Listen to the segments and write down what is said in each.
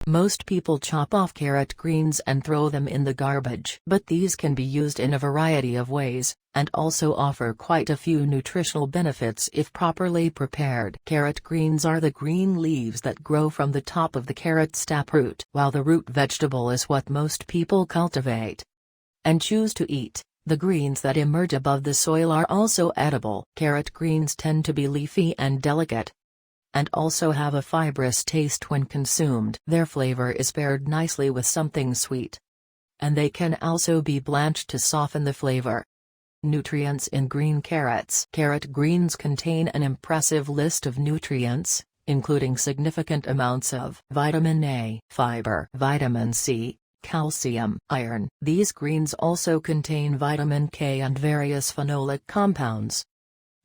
Most people chop off carrot greens and throw them in the garbage. But these can be used in a variety of ways, and also offer quite a few nutritional benefits if properly prepared. Carrot greens are the green leaves that grow from the top of the carrot's taproot. While the root vegetable is what most people cultivate and choose to eat, the greens that emerge above the soil are also edible. Carrot greens tend to be leafy and delicate, and also have a fibrous taste when consumed. Their flavor is paired nicely with something sweet, and they can also be blanched to soften the flavor. Nutrients in green carrots. Carrot greens contain an impressive list of nutrients, including significant amounts of vitamin A, fiber, vitamin C, calcium, iron. These greens also contain vitamin K and various phenolic compounds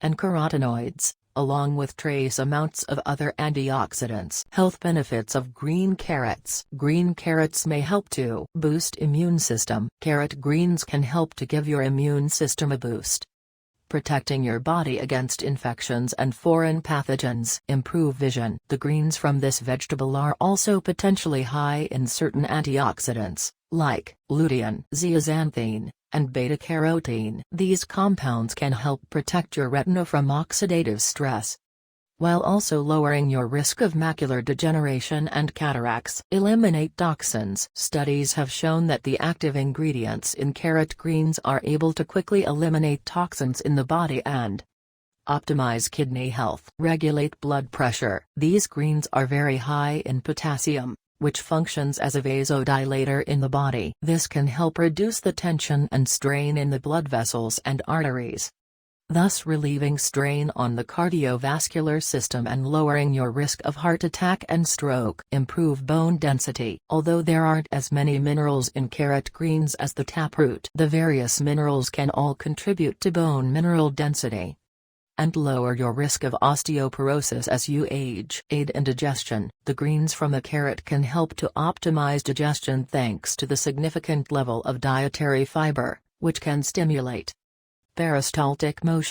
and carotenoids, along with trace amounts of other antioxidants. Health benefits of green carrots. Green carrots may help to boost immune system. Carrot greens can help to give your immune system a boost, protecting your body against infections and foreign pathogens. Improve vision. The greens from this vegetable are also potentially high in certain antioxidants, like lutein, zeaxanthine, and beta-carotene. These compounds can help protect your retina from oxidative stress, while also lowering your risk of macular degeneration and cataracts. Eliminate toxins. Studies have shown that the active ingredients in carrot greens are able to quickly eliminate toxins in the body and optimize kidney health. Regulate blood pressure. These greens are very high in potassium, which functions as a vasodilator in the body. This can help reduce the tension and strain in the blood vessels and arteries, thus relieving strain on the cardiovascular system and lowering your risk of heart attack and stroke. Improve bone density. Although there aren't as many minerals in carrot greens as the taproot, the various minerals can all contribute to bone mineral density and lower your risk of osteoporosis as you age. Aid in digestion. The greens from a carrot can help to optimize digestion thanks to the significant level of dietary fiber, which can stimulate peristaltic motion.